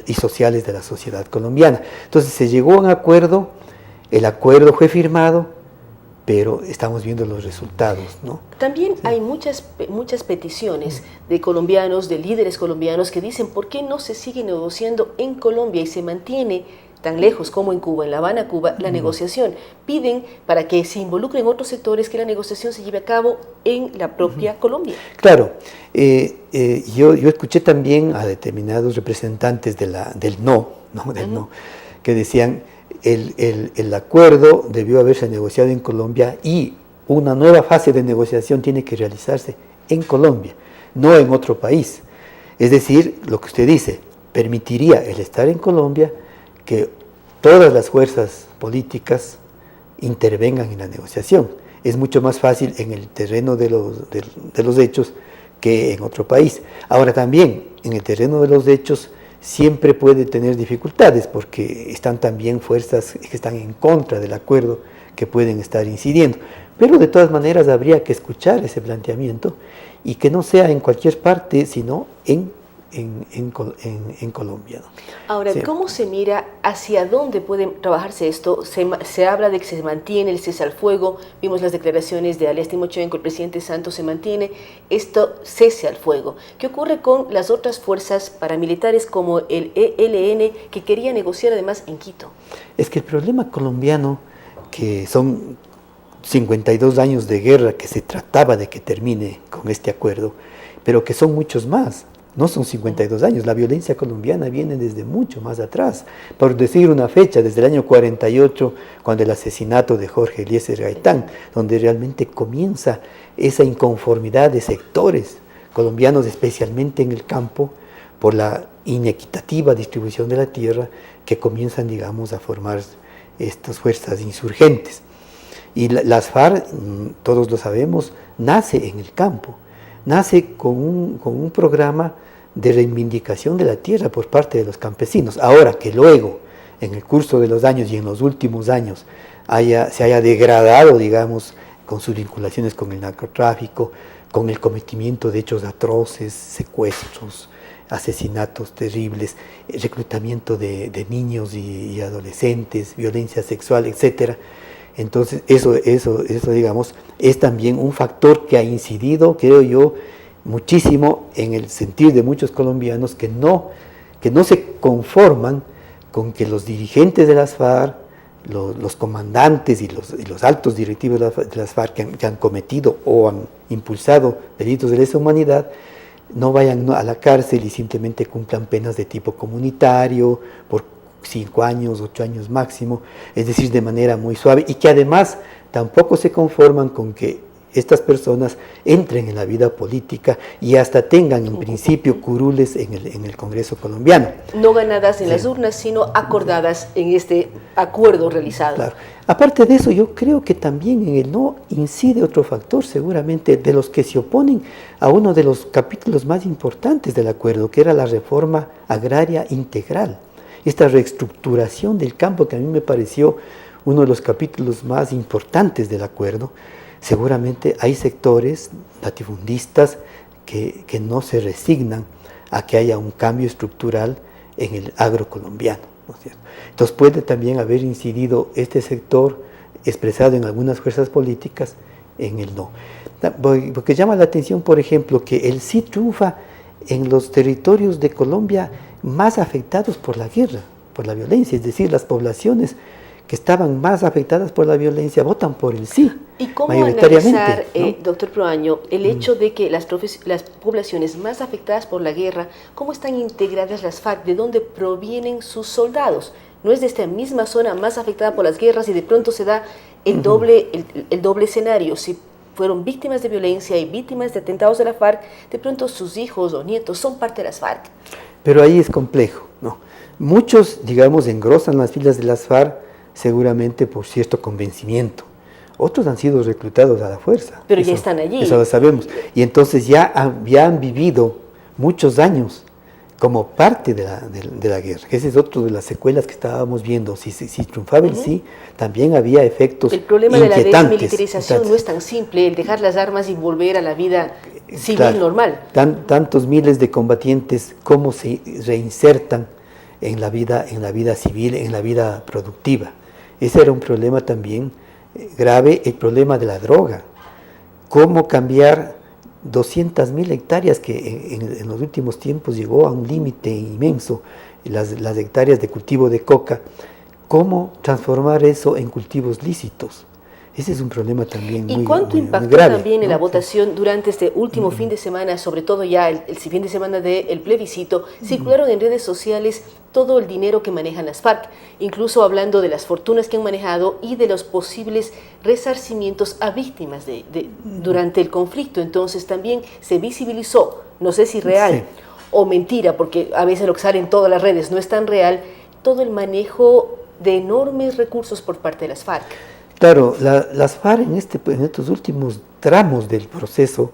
[SPEAKER 8] y sociales de la sociedad colombiana. Entonces se llegó a un acuerdo, el acuerdo fue firmado, pero estamos viendo los resultados, ¿no?
[SPEAKER 3] También hay muchas peticiones de colombianos, de líderes colombianos que dicen ¿por qué no se sigue negociando en Colombia y se mantiene tan lejos como en Cuba, en La Habana, Cuba, la negociación? Piden para que se involucren otros sectores que la negociación se lleve a cabo en la propia Colombia.
[SPEAKER 8] Claro, yo escuché también a determinados representantes del no, que decían el acuerdo debió haberse negociado en Colombia y una nueva fase de negociación tiene que realizarse en Colombia, no en otro país. Es decir, lo que usted dice, permitiría el estar en Colombia que todas las fuerzas políticas intervengan en la negociación. Es mucho más fácil en el terreno de los hechos que en otro país. Ahora también, en el terreno de los hechos, siempre puede tener dificultades porque están también fuerzas que están en contra del acuerdo que pueden estar incidiendo. Pero de todas maneras habría que escuchar ese planteamiento y que no sea en cualquier parte, sino en Colombia, ¿no?
[SPEAKER 3] Ahora, sí. ¿Cómo se mira hacia dónde puede trabajarse esto? Se habla de que se mantiene el cese al fuego, vimos las declaraciones de Alias Timochenko, el presidente Santos, se mantiene esto cese al fuego. ¿Qué ocurre con las otras fuerzas paramilitares como el ELN que quería negociar además en Quito?
[SPEAKER 8] Es que el problema colombiano, que son 52 años de guerra que se trataba de que termine con este acuerdo, pero que son muchos más. No son 52 años, la violencia colombiana viene desde mucho más atrás. Por decir una fecha, desde el año 48, cuando el asesinato de Jorge Eliezer Gaitán, donde realmente comienza esa inconformidad de sectores colombianos, especialmente en el campo, por la inequitativa distribución de la tierra, que comienzan, digamos, a formar estas fuerzas insurgentes. Y las FARC, todos lo sabemos, nace en el campo, nace con un programa de reivindicación de la tierra por parte de los campesinos. Ahora que luego, en el curso de los años y en los últimos años, se haya degradado, digamos, con sus vinculaciones con el narcotráfico, con el cometimiento de hechos atroces, secuestros, asesinatos terribles, reclutamiento de niños y adolescentes, violencia sexual, etc. Entonces, eso, digamos, es también un factor que ha incidido, creo yo, muchísimo en el sentir de muchos colombianos que no se conforman con que los dirigentes de las FARC, los comandantes y los altos directivos de las FARC que han cometido o han impulsado delitos de lesa humanidad, no vayan a la cárcel y simplemente cumplan penas de tipo comunitario por 5 años, 8 años máximo, es decir, de manera muy suave, y que además tampoco se conforman con que estas personas entren en la vida política y hasta tengan en principio curules en el Congreso colombiano.
[SPEAKER 3] No ganadas en las urnas, sino acordadas en este acuerdo realizado.
[SPEAKER 8] Claro. Aparte de eso, yo creo que también en el no incide otro factor, seguramente, de los que se oponen a uno de los capítulos más importantes del acuerdo, que era la reforma agraria integral. Esta reestructuración del campo, que a mí me pareció uno de los capítulos más importantes del acuerdo. Seguramente hay sectores latifundistas que no se resignan a que haya un cambio estructural en el agro colombiano, ¿no es cierto? Entonces puede también haber incidido este sector expresado en algunas fuerzas políticas en el no. Porque llama la atención, por ejemplo, que el sí triunfa en los territorios de Colombia más afectados por la guerra, por la violencia, es decir, las poblaciones que estaban más afectadas por la violencia votan por el sí.
[SPEAKER 3] ¿Y cómo
[SPEAKER 8] mayoritariamente,
[SPEAKER 3] analizar,
[SPEAKER 8] ¿no?
[SPEAKER 3] Doctor Proaño, el hecho de que las poblaciones más afectadas por la guerra, cómo están integradas las FARC, de dónde provienen sus soldados? ¿No es de esta misma zona más afectada por las guerras y de pronto se da el doble escenario? Si fueron víctimas de violencia y víctimas de atentados de la FARC, de pronto sus hijos o nietos son parte de las FARC.
[SPEAKER 8] Pero ahí es complejo, ¿no? Muchos, digamos, engrosan las filas de las FARC seguramente por cierto convencimiento. Otros han sido reclutados a la fuerza.
[SPEAKER 3] Pero ya están allí.
[SPEAKER 8] Eso lo sabemos. Y entonces ya han vivido muchos años como parte de la guerra. Esa es otra de las secuelas que estábamos viendo. Si triunfaba el sí, también había efectos
[SPEAKER 3] El problema
[SPEAKER 8] inquietantes.
[SPEAKER 3] de la desmilitarización no es tan simple, el dejar las armas y volver a la vida civil normal.
[SPEAKER 8] Tantos miles de combatientes, cómo se reinsertan en la vida civil, en la vida productiva. Ese era un problema también grave, el problema de la droga. Cómo cambiar 200.000 hectáreas que en los últimos tiempos llegó a un límite inmenso, las hectáreas de cultivo de coca, cómo transformar eso en cultivos lícitos. Ese es un problema también
[SPEAKER 3] ¿Y cuánto impactó
[SPEAKER 8] grave,
[SPEAKER 3] también en
[SPEAKER 8] ¿no?
[SPEAKER 3] la votación durante este último fin de semana, sobre todo ya el fin de semana del plebiscito? Circularon en redes sociales todo el dinero que manejan las FARC, incluso hablando de las fortunas que han manejado y de los posibles resarcimientos a víctimas durante el conflicto. Entonces también se visibilizó, no sé si real o mentira, porque a veces lo que sale en todas las redes no es tan real, todo el manejo de enormes recursos por parte de las FARC.
[SPEAKER 8] Claro, las FARC en estos últimos tramos del proceso,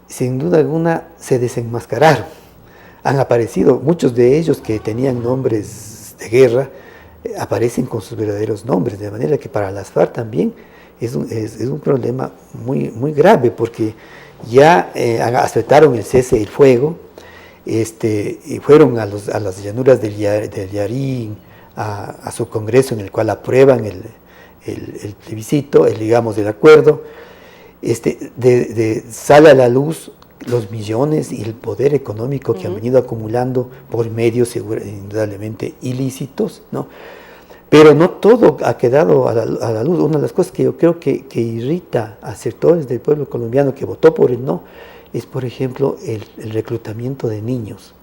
[SPEAKER 8] sin duda alguna, se desenmascararon. Han aparecido, muchos de ellos que tenían nombres de guerra, aparecen con sus verdaderos nombres, de manera que para las FARC también es un problema muy, muy grave, porque ya aceptaron el cese del fuego, y fueron a las llanuras del Yarí, a su congreso en el cual aprueban el plebiscito, digamos, del acuerdo, sale a la luz los millones y el poder económico que han venido acumulando por medios indudablemente ilícitos, ¿no? Pero no todo ha quedado a la luz. Una de las cosas que yo creo que irrita a sectores del pueblo colombiano que votó por el no es, por ejemplo, el reclutamiento de niños,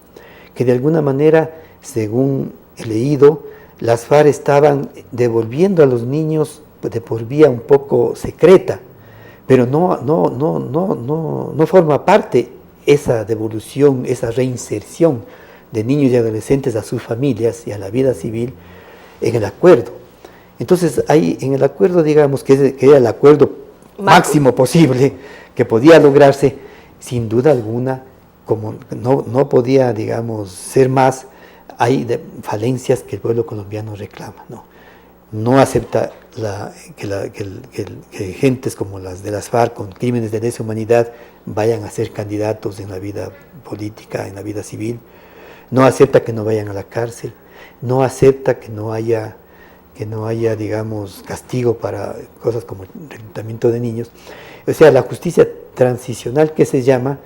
[SPEAKER 8] que de alguna manera, según he leído, las FARC estaban devolviendo a los niños de por vía un poco secreta, pero no forma parte esa devolución, esa reinserción de niños y adolescentes a sus familias y a la vida civil en el acuerdo. Entonces, ahí en el acuerdo, digamos, que era el acuerdo máximo posible que podía lograrse, sin duda alguna, como no podía, digamos, ser más. Hay falencias que el pueblo colombiano reclama, no acepta que gentes como las de las FARC con crímenes de lesa humanidad vayan a ser candidatos en la vida política, en la vida civil, no acepta que no vayan a la cárcel, no acepta que no haya, digamos, castigo para cosas como el reclutamiento de niños. O sea, la justicia transicional, que se llama,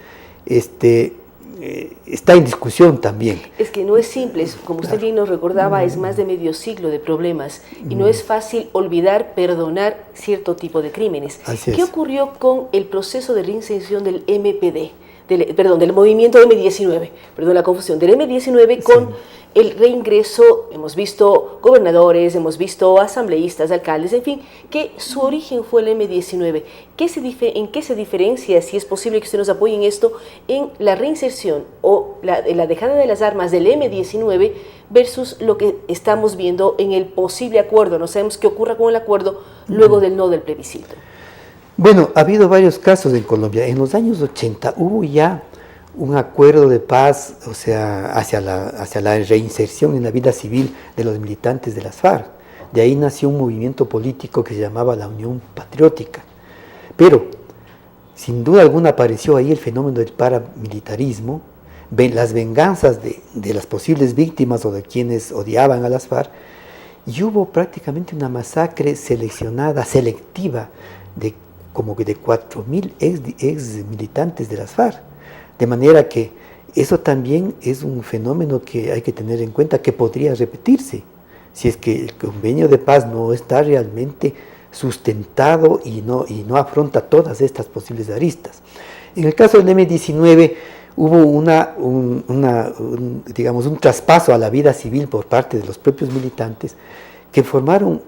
[SPEAKER 8] está en discusión también.
[SPEAKER 3] Es que no es simple, como usted bien nos recordaba, es más de medio siglo de problemas y no es fácil olvidar, perdonar cierto tipo de crímenes. ¿Qué ocurrió con el proceso de reinserción del MPD? Del movimiento M19, perdón la confusión, del M19 con el reingreso? Hemos visto gobernadores, hemos visto asambleístas, alcaldes, en fin, que su origen fue el M19. ¿En qué se diferencia, si es posible que usted nos apoye en esto, en la reinserción o la dejada de las armas del M19 versus lo que estamos viendo en el posible acuerdo? No sabemos qué ocurra con el acuerdo luego del no del plebiscito.
[SPEAKER 8] Bueno, ha habido varios casos en Colombia. En los años 80 hubo ya un acuerdo de paz, o sea, hacia la reinserción en la vida civil de los militantes de las FARC. De ahí nació un movimiento político que se llamaba la Unión Patriótica. Pero, sin duda alguna, apareció ahí el fenómeno del paramilitarismo, las venganzas de las posibles víctimas o de quienes odiaban a las FARC, y hubo prácticamente una masacre selectiva, como que de 4.000 ex militantes de las FARC. De manera que eso también es un fenómeno que hay que tener en cuenta, que podría repetirse, si es que el convenio de paz no está realmente sustentado y no afronta todas estas posibles aristas. En el caso del M19 hubo digamos, un traspaso a la vida civil por parte de los propios militantes que formaron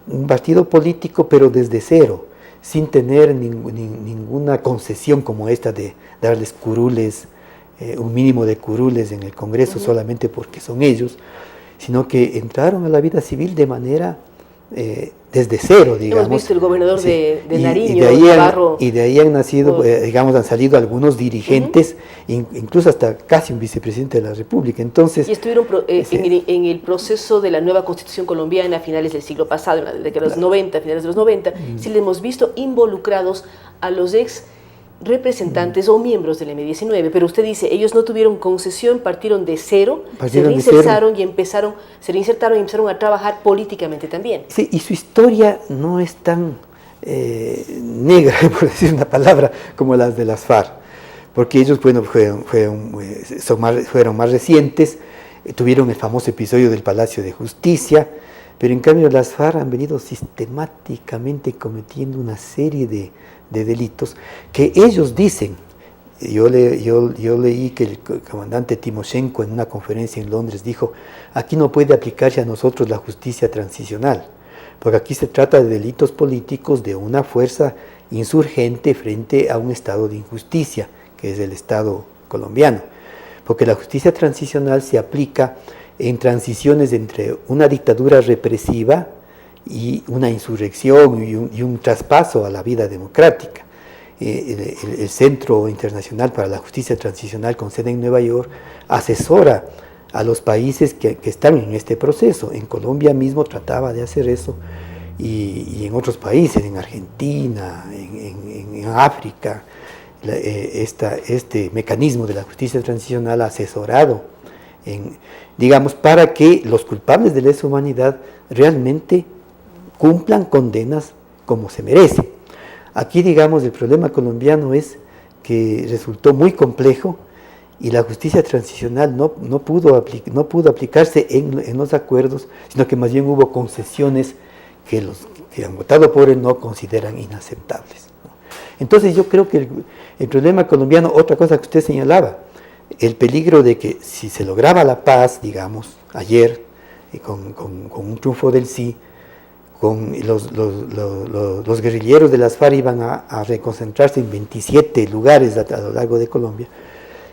[SPEAKER 8] un partido político, pero desde cero, sin tener ninguna concesión como esta de darles curules, un mínimo de curules en el Congreso solamente porque son ellos, sino que entraron a la vida civil de manera desde cero, digamos.
[SPEAKER 3] Hemos visto el gobernador de Nariño,
[SPEAKER 8] y de ahí han nacido, digamos, han salido algunos dirigentes, incluso hasta casi un vicepresidente de la República. Entonces,
[SPEAKER 3] y estuvieron en el proceso de la nueva Constitución colombiana a finales del siglo pasado, en la década de los 90, finales de los 90, sí le hemos visto involucrados a los ex representantes o miembros del M-19, pero usted dice, ellos no tuvieron concesión, partieron de cero, se reinsertaron y empezaron a trabajar políticamente también.
[SPEAKER 8] Sí, y su historia no es tan negra, por decir una palabra, como las de las FARC, porque ellos fueron más recientes, tuvieron el famoso episodio del Palacio de Justicia, pero en cambio las FARC han venido sistemáticamente cometiendo una serie de delitos que ellos dicen. Yo leí que el comandante Timoshenko en una conferencia en Londres dijo: aquí no puede aplicarse a nosotros la justicia transicional, porque aquí se trata de delitos políticos de una fuerza insurgente frente a un estado de injusticia, que es el Estado colombiano, porque la justicia transicional se aplica en transiciones entre una dictadura represiva y una insurrección y un traspaso a la vida democrática. El Centro Internacional para la Justicia Transicional, con sede en Nueva York, asesora a los países que están en este proceso. En Colombia mismo trataba de hacer eso, y en otros países, en Argentina, en África, este mecanismo de la justicia transicional ha asesorado, digamos, para que los culpables de lesa humanidad realmente cumplan condenas como se merece. Aquí, digamos, el problema colombiano es que resultó muy complejo y la justicia transicional no pudo aplicarse en los acuerdos, sino que más bien hubo concesiones que los que han votado por él no consideran inaceptables. Entonces yo creo que el problema colombiano, otra cosa que usted señalaba, el peligro de que si se lograba la paz, digamos, ayer, con un triunfo del sí, los guerrilleros de las FARC iban a reconcentrarse en 27 lugares a lo largo de Colombia,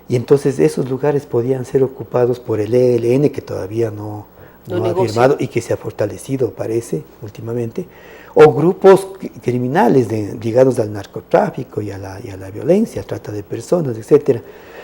[SPEAKER 8] y entonces esos lugares podían ser ocupados por el ELN, que todavía no ha firmado y que se ha fortalecido, parece, últimamente, o grupos criminales ligados al narcotráfico y a la violencia, trata de personas, etc.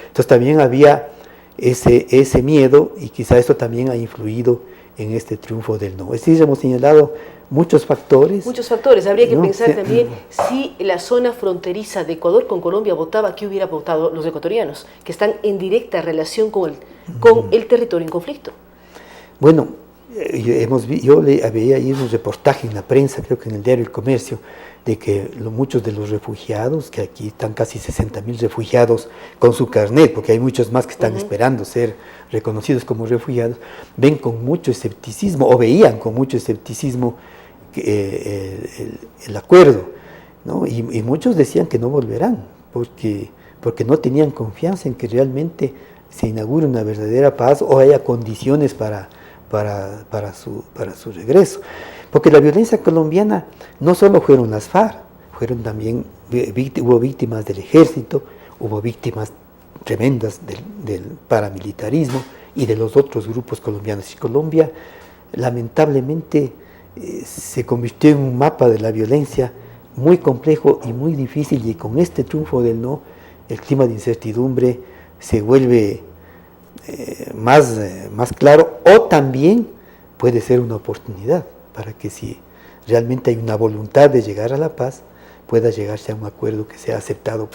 [SPEAKER 8] Entonces también había ese miedo, y quizá esto también ha influido en este triunfo del no. Es decir, hemos señalado muchos factores.
[SPEAKER 3] Muchos factores. Habría que pensar también si la zona fronteriza de Ecuador con Colombia votaba, ¿qué hubiera votado los ecuatorianos? Que están en directa relación con el territorio en conflicto. Bueno,
[SPEAKER 8] yo había ahí un reportaje en la prensa, creo que en el diario El Comercio, de que muchos de los refugiados, que aquí están casi 60.000 refugiados con su carnet, porque hay muchos más que están esperando ser reconocidos como refugiados, ven con mucho escepticismo, o veían con mucho escepticismo el acuerdo, ¿no? Y muchos decían que no volverán, porque no tenían confianza en que realmente se inaugure una verdadera paz o haya condiciones para su regreso. Porque la violencia colombiana no solo fueron las FARC, fueron también, hubo víctimas del ejército, hubo víctimas tremendas del paramilitarismo y de los otros grupos colombianos. Y Colombia, lamentablemente, se convirtió en un mapa de la violencia muy complejo y muy difícil, y con este triunfo del no, el clima de incertidumbre se vuelve más claro, o también puede ser una oportunidad para que, si realmente hay una voluntad de llegar a la paz, pueda llegarse a un acuerdo que sea aceptado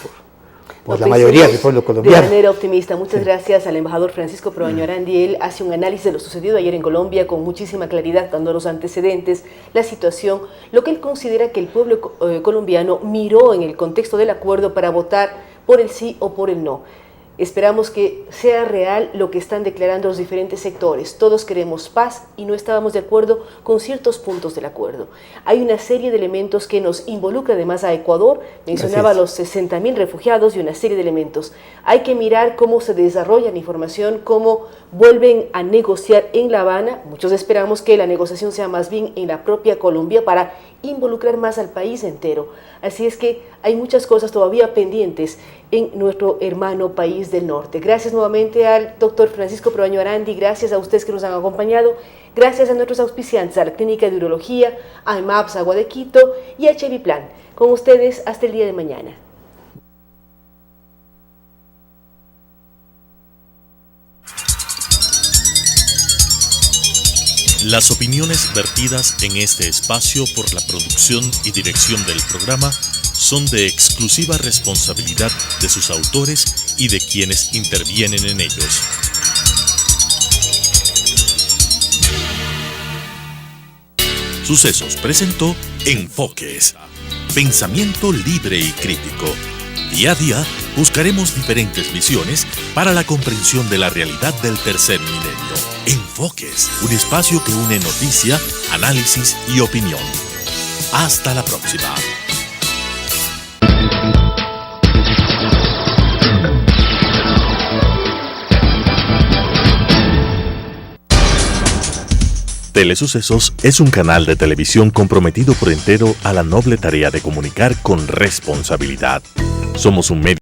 [SPEAKER 8] por la mayoría del pueblo colombiano.
[SPEAKER 3] De manera optimista. Muchas gracias al embajador Francisco Proaño Arandi. Él hace un análisis de lo sucedido ayer en Colombia con muchísima claridad, dando los antecedentes, la situación, lo que él considera que el pueblo colombiano miró en el contexto del acuerdo para votar por el sí o por el no. Esperamos que sea real lo que están declarando los diferentes sectores. Todos queremos paz y no estábamos de acuerdo con ciertos puntos del acuerdo. Hay una serie de elementos que nos involucra además a Ecuador. Mencionaba los 60.000 refugiados y una serie de elementos. Hay que mirar cómo se desarrolla la información, cómo vuelven a negociar en La Habana. Muchos esperamos que la negociación sea más bien en la propia Colombia para involucrar más al país entero. Así es que hay muchas cosas todavía pendientes en nuestro hermano país del norte. Gracias nuevamente al doctor Francisco Proaño Arandi, gracias a ustedes que nos han acompañado, gracias a nuestros auspiciantes, a la Clínica de Urología, a IMAPS Agua de Quito y a Cheviplan. Con ustedes hasta el día de mañana.
[SPEAKER 2] Las opiniones vertidas en este espacio por la producción y dirección del programa son de exclusiva responsabilidad de sus autores y de quienes intervienen en ellos. Sucesos presentó Enfoques. Pensamiento libre y crítico. Día a día buscaremos diferentes visiones para la comprensión de la realidad del tercer milenio. Enfoques, un espacio que une noticia, análisis y opinión. Hasta la próxima. Telesucesos es un canal de televisión comprometido por entero a la noble tarea de comunicar con responsabilidad. Somos un medio